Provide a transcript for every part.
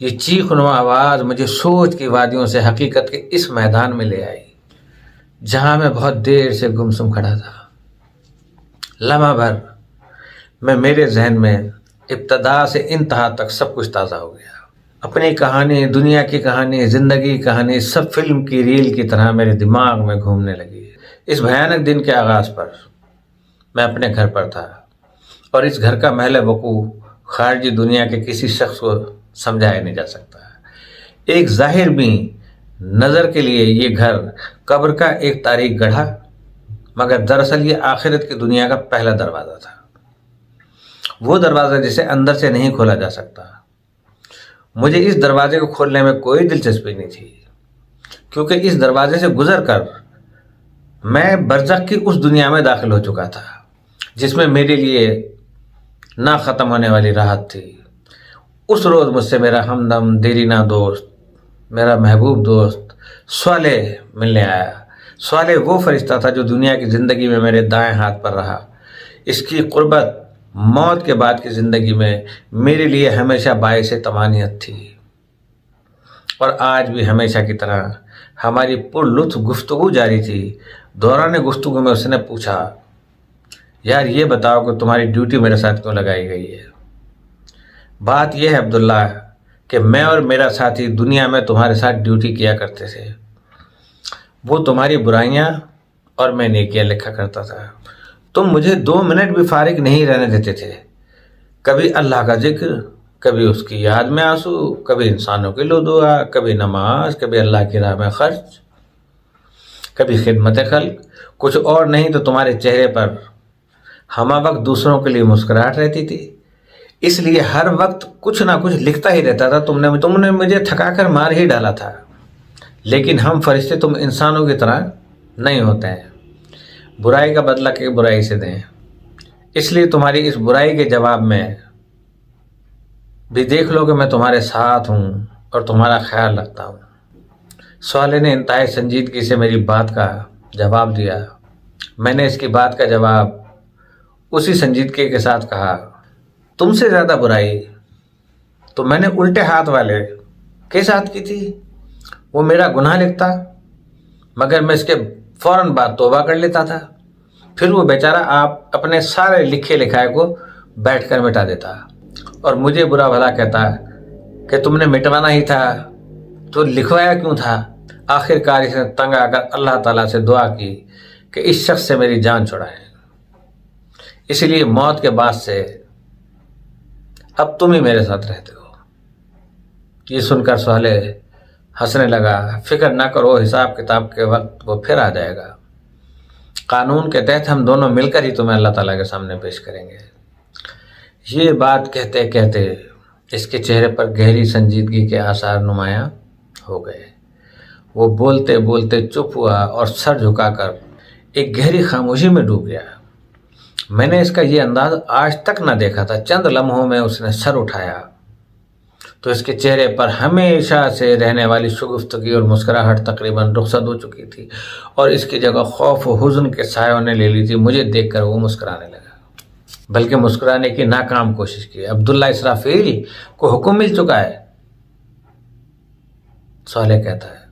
یہ چیخ نما آواز مجھے سوچ کی وادیوں سے حقیقت کے اس میدان میں لے آئی جہاں میں بہت دیر سے گمسم کھڑا تھا۔ لمحہ بھر میں میرے ذہن میں ابتدا سے انتہا تک سب کچھ تازہ ہو گیا۔ اپنی کہانی، دنیا کی کہانی، زندگی کی کہانی سب فلم کی ریل کی طرح میرے دماغ میں گھومنے لگی۔ اس بھیانک دن کے آغاز پر میں اپنے گھر پر تھا اور اس گھر کا محل وقوع خارجی دنیا کے کسی شخص کو سمجھایا نہیں جا سکتا۔ ایک ظاہر بھی نظر کے لیے یہ گھر قبر کا ایک تاریک گڑھا، مگر دراصل یہ آخرت کی دنیا کا پہلا دروازہ تھا، وہ دروازہ جسے اندر سے نہیں کھولا جا سکتا۔ مجھے اس دروازے کو کھولنے میں کوئی دلچسپی نہیں تھی، کیونکہ اس دروازے سے گزر کر میں برزخ کی اس دنیا میں داخل ہو چکا تھا جس میں میرے لیے نہ ختم ہونے والی راحت تھی۔ اس روز مجھ سے میرا ہمدم دیرینہ دوست، میرا محبوب دوست صالح ملنے آیا۔ صالح وہ فرشتہ تھا جو دنیا کی زندگی میں میرے دائیں ہاتھ پر رہا۔ اس کی قربت موت کے بعد کی زندگی میں میرے لیے ہمیشہ باعث طمانینت تھی، اور آج بھی ہمیشہ کی طرح ہماری پر لطف گفتگو جاری تھی۔ دوران گفتگو میں اس نے پوچھا، یار یہ بتاؤ کہ تمہاری ڈیوٹی میرے ساتھ کیوں لگائی گئی ہے؟ بات یہ ہے عبداللہ کہ میں اور میرا ساتھی دنیا میں تمہارے ساتھ ڈیوٹی کیا کرتے تھے، وہ تمہاری برائیاں اور میں نیکیاں لکھا کرتا تھا۔ تم مجھے 2 منٹ بھی فارغ نہیں رہنے دیتے تھے، کبھی اللہ کا ذکر، کبھی اس کی یاد میں آنسو، کبھی انسانوں کے لیے دعا، کبھی نماز، کبھی اللہ کی راہ میں خرچ، کبھی خدمت خلق۔ کچھ اور نہیں تو تمہارے چہرے پر ہمہ وقت دوسروں کے لیے مسکراہٹ رہتی تھی، اس لیے ہر وقت کچھ نہ کچھ لکھتا ہی رہتا تھا۔ تم نے مجھے تھکا کر مار ہی ڈالا تھا، لیکن ہم فرشتے تم انسانوں کی طرح نہیں ہوتے ہیں، برائی کا بدلہ کہ برائی سے دیں، اس لیے تمہاری اس برائی کے جواب میں بھی دیکھ لو کہ میں تمہارے ساتھ ہوں اور تمہارا خیال رکھتا ہوں۔ صالح نے انتہائی سنجیدگی سے میری بات کا جواب دیا۔ میں نے اس کی بات کا جواب اسی سنجیدگی کے ساتھ کہا، تم سے زیادہ برائی تو میں نے الٹے ہاتھ والے کے ساتھ کی تھی، وہ میرا گناہ لکھتا مگر میں اس کے فوراً بعد توبہ کر لیتا تھا، پھر وہ بیچارہ آپ اپنے سارے لکھے لکھائے کو بیٹھ کر مٹا دیتا اور مجھے برا بھلا کہتا کہ تم نے مٹوانا ہی تھا تو لکھوایا کیوں تھا۔ آخر کار اس نے تنگ آ کر اللہ تعالیٰ سے دعا کی کہ اس شخص سے میری جان چھڑائے، اس لیے موت کے بعد سے اب تم ہی میرے ساتھ رہتے ہو۔ یہ سن کر صالح ہنسنے لگا۔ فکر نہ کرو، حساب کتاب کے وقت وہ پھر آ جائے گا، قانون کے تحت ہم دونوں مل کر ہی تمہیں اللہ تعالیٰ کے سامنے پیش کریں گے۔ یہ بات کہتے کہتے اس کے چہرے پر گہری سنجیدگی کے آثار نمایاں ہو گئے۔ وہ بولتے بولتے چپ ہوا اور سر جھکا کر ایک گہری خاموشی میں ڈوب گیا۔ میں نے اس کا یہ انداز آج تک نہ دیکھا تھا۔ چند لمحوں میں اس نے سر اٹھایا تو اس کے چہرے پر ہمیشہ سے رہنے والی شگفتگی اور مسکراہٹ تقریباً رخصت ہو چکی تھی، اور اس کی جگہ خوف و حزن کے سایوں نے لے لی تھی۔ مجھے دیکھ کر وہ مسکرانے لگا، بلکہ مسکرانے کی ناکام کوشش کی۔ عبداللہ اسرافیل کو حکم مل چکا ہے، صالح کہتا ہے،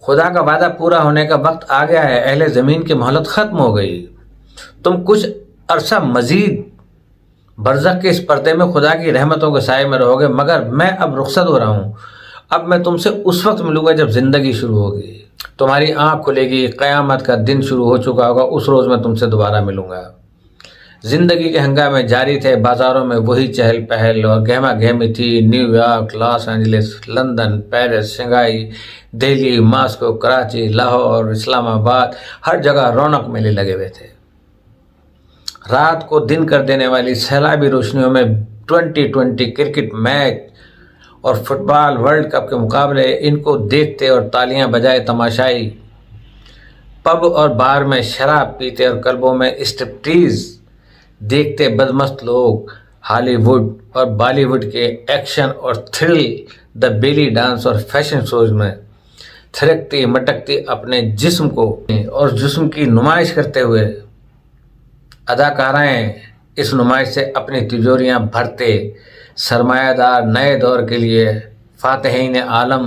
خدا کا وعدہ پورا ہونے کا وقت آ گیا ہے، اہل زمین کی مہلت ختم ہو گئی، تم کچھ عرصہ مزید برزخ کے اس پردے میں خدا کی رحمتوں کے سائے میں رہو گے، مگر میں اب رخصت ہو رہا ہوں۔ اب میں تم سے اس وقت ملوں گا جب زندگی شروع ہوگی، تمہاری آنکھ کھلے گی، قیامت کا دن شروع ہو چکا ہوگا، اس روز میں تم سے دوبارہ ملوں گا۔ زندگی کے ہنگامے جاری تھے، بازاروں میں وہی چہل پہل اور گہما گہمی تھی۔ New York, Los Angeles, London, Paris, Shanghai, Delhi, Moscow, Karachi, Lahore, Islamabad, ہر جگہ رونق میلے لگے ہوئے تھے۔ رات کو دن کر دینے والی سیلابی روشنیوں میں 2020 کرکٹ میچ اور فٹ بال ورلڈ کپ کے مقابلے، ان کو دیکھتے اور تالیاں بجائے تماشائی، پب اور بار میں شراب پیتے اور کلبوں میں اسٹرپٹیز دیکھتے بدمست لوگ، ہالی ووڈ اور بالی ووڈ کے ایکشن اور تھرل، دا بیلی ڈانس اور فیشن شوز میں تھرکتی مٹکتی اپنے جسم کو اور جسم کی نمائش کرتے ہوئے اداکارائیں اس نمائش سے اپنی تجوریاں بھرتے، سرمایہ دار نئے دور کے لیے فاتحین عالم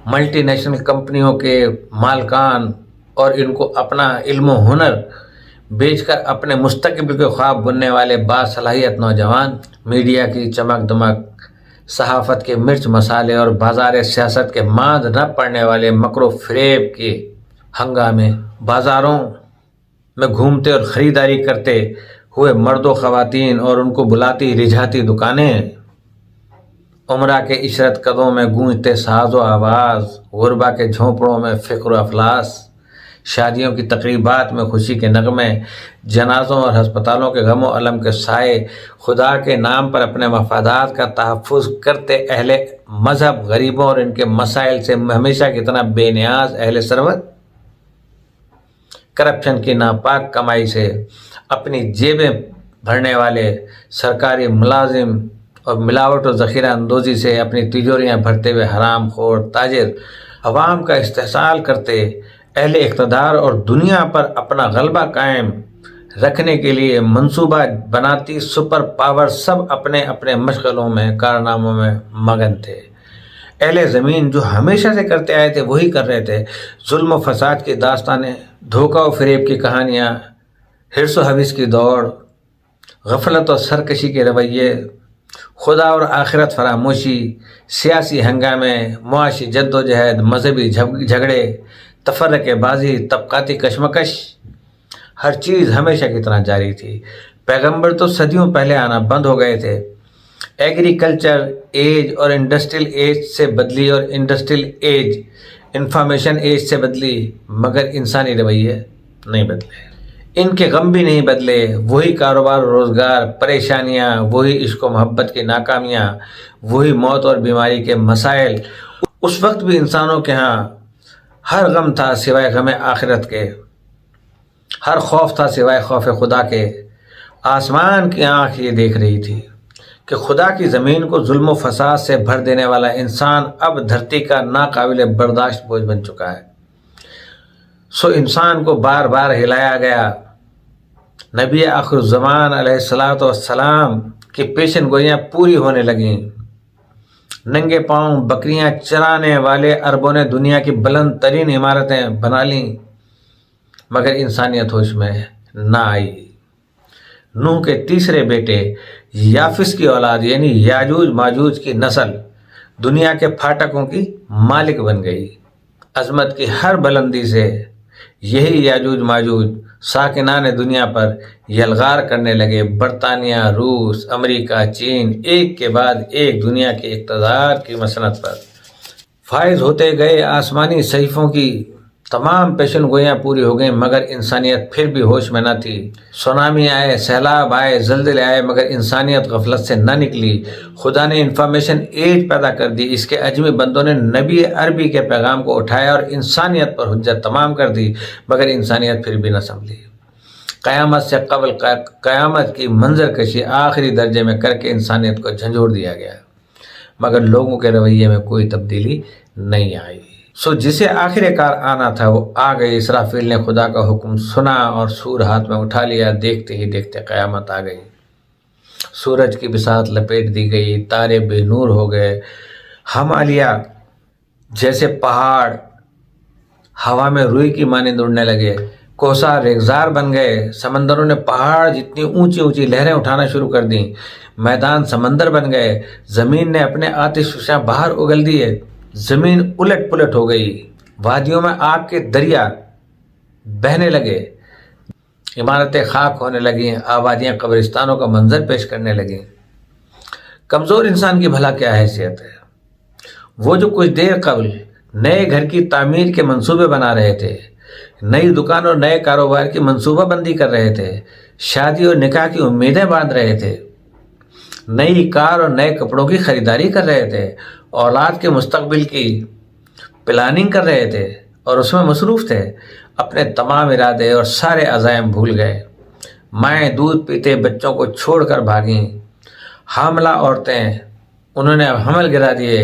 ملٹی نیشنل کمپنیوں کے مالکان اور ان کو اپنا علم و ہنر بیچ کر اپنے مستقبل کے خواب بننے والے باصلاحیت نوجوان، میڈیا کی چمک دمک، صحافت کے مرچ مسالے اور بازار سیاست کے ماند نہ پڑنے والے مکر و فریب کے ہنگامے، بازاروں میں گھومتے اور خریداری کرتے ہوئے مرد و خواتین اور ان کو بلاتی رجھاتی دکانیں، عمرہ کے عشرت قدوں میں گونجتے ساز و آواز، غربا کے جھونپڑوں میں فکر و افلاس، شادیوں کی تقریبات میں خوشی کے نغمے، جنازوں اور ہسپتالوں کے غم و الم کے سائے، خدا کے نام پر اپنے مفادات کا تحفظ کرتے اہل مذہب غریبوں اور ان کے مسائل سے ہمیشہ کی طرح بے نیاز اہل ثروت، کرپشن کی ناپاک کمائی سے اپنی جیبیں بھرنے والے سرکاری ملازم اور ملاوٹ و ذخیرہ اندوزی سے اپنی تجوریاں بھرتے ہوئے حرام خور تاجر، عوام کا استحصال کرتے اہل اقتدار اور دنیا پر اپنا غلبہ قائم رکھنے کے لیے منصوبہ بناتی سپر پاور سب اپنے اپنے مشغلوں میں کارناموں میں مگن تھے۔ اہل زمین جو ہمیشہ سے کرتے آئے تھے وہی کر رہے تھے۔ ظلم و فساد کی داستانیں، دھوکہ و فریب کی کہانیاں، حرص و حوث کی دوڑ، غفلت و سرکشی کے رویے، خدا اور آخرت فراموشی، سیاسی ہنگامے، معاشی جد و جہد، مذہبی جھگڑے، تفرقے بازی، طبقاتی کشمکش، ہر چیز ہمیشہ کی طرح جاری تھی۔ پیغمبر تو صدیوں پہلے آنا بند ہو گئے تھے۔ ایگریکلچر ایج اور انڈسٹریل ایج سے بدلی اور انڈسٹریل ایج انفارمیشن ایج سے بدلی، مگر انسانی رویے نہیں بدلے، ان کے غم بھی نہیں بدلے۔ وہی کاروبار و روزگار، پریشانیاں، وہی عشق و محبت کی ناکامیاں، وہی موت اور بیماری کے مسائل۔ اس وقت بھی انسانوں کے ہاں ہر غم تھا سوائے غم آخرت کے، ہر خوف تھا سوائے خوف خدا کے۔ آسمان کی آنکھ یہ دیکھ رہی تھی کہ خدا کی زمین کو ظلم و فساد سے بھر دینے والا انسان اب دھرتی کا ناقابل برداشت بوجھ بن چکا ہے۔ سو انسان کو بار بار ہلایا گیا۔ نبی آخر الزمان علیہ السلام کی پیشن گوئیاں پوری ہونے لگیں۔ ننگے پاؤں بکریاں چرانے والے عربوں نے دنیا کی بلند ترین عمارتیں بنا لیں، مگر انسانیت ہوش میں نہ آئی۔ نوح کے تیسرے بیٹے یافس کی اولاد یعنی یاجوج ماجوج کی نسل دنیا کے پھاٹکوں کی مالک بن گئی۔ عظمت کی ہر بلندی سے یہی یاجوج ماجوج ساکنان دنیا پر یلغار کرنے لگے۔ برطانیہ، روس، امریکہ، چین ایک کے بعد ایک دنیا کے اقتدار کی مسنت پر فائز ہوتے گئے۔ آسمانی صحیفوں کی تمام پیشن گوئیاں پوری ہو گئیں، مگر انسانیت پھر بھی ہوش میں نہ تھی۔ سونامی آئے، سیلاب آئے، زلزلے آئے، مگر انسانیت غفلت سے نہ نکلی۔ خدا نے انفارمیشن ایج پیدا کر دی۔ اس کے اجمی بندوں نے نبی عربی کے پیغام کو اٹھایا اور انسانیت پر حجت تمام کر دی، مگر انسانیت پھر بھی نہ سنبھلی۔ قیامت سے قبل قیامت کی منظر کشی آخری درجے میں کر کے انسانیت کو جھنجھوڑ دیا گیا، مگر لوگوں کے رویے میں کوئی تبدیلی نہیں آئی۔ سو جسے آخر کار آنا تھا وہ آ گئی۔ اسرافیل نے خدا کا حکم سنا اور سور ہاتھ میں اٹھا لیا۔ دیکھتے ہی دیکھتے قیامت آ گئی۔ سورج کی بساط لپیٹ دی گئی، تارے بے نور ہو گئے، ہمالیہ جیسے پہاڑ ہوا میں روئی کی مانند اڑنے لگے، کوسا ریگزار بن گئے، سمندروں نے پہاڑ جتنی اونچی اونچی لہریں اٹھانا شروع کر دیں، میدان سمندر بن گئے، زمین نے اپنے آتش فشاں باہر اگل دیے، زمین الٹ پلٹ ہو گئی، وادیوں میں آگ کے دریا بہنے لگے، عمارتیں خاک ہونے لگیں، آبادیاں قبرستانوں کا منظر پیش کرنے لگیں۔ کمزور انسان کی بھلا کیا حیثیت ہے؟ وہ جو کچھ دیر قبل نئے گھر کی تعمیر کے منصوبے بنا رہے تھے، نئی دکان اور نئے کاروبار کی منصوبہ بندی کر رہے تھے، شادی اور نکاح کی امیدیں باندھ رہے تھے، نئی کار اور نئے کپڑوں کی خریداری کر رہے تھے، اولاد کے مستقبل کی پلاننگ کر رہے تھے اور اس میں مصروف تھے، اپنے تمام ارادے اور سارے عزائم بھول گئے۔ مائیں دودھ پیتے بچوں کو چھوڑ کر بھاگیں، حاملہ عورتیں انہوں نے حمل گرا دیے،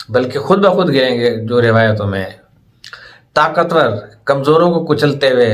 بلکہ خود بخود گریں گے جو روایتوں میں۔ طاقتور کمزوروں کو کچلتے ہوئے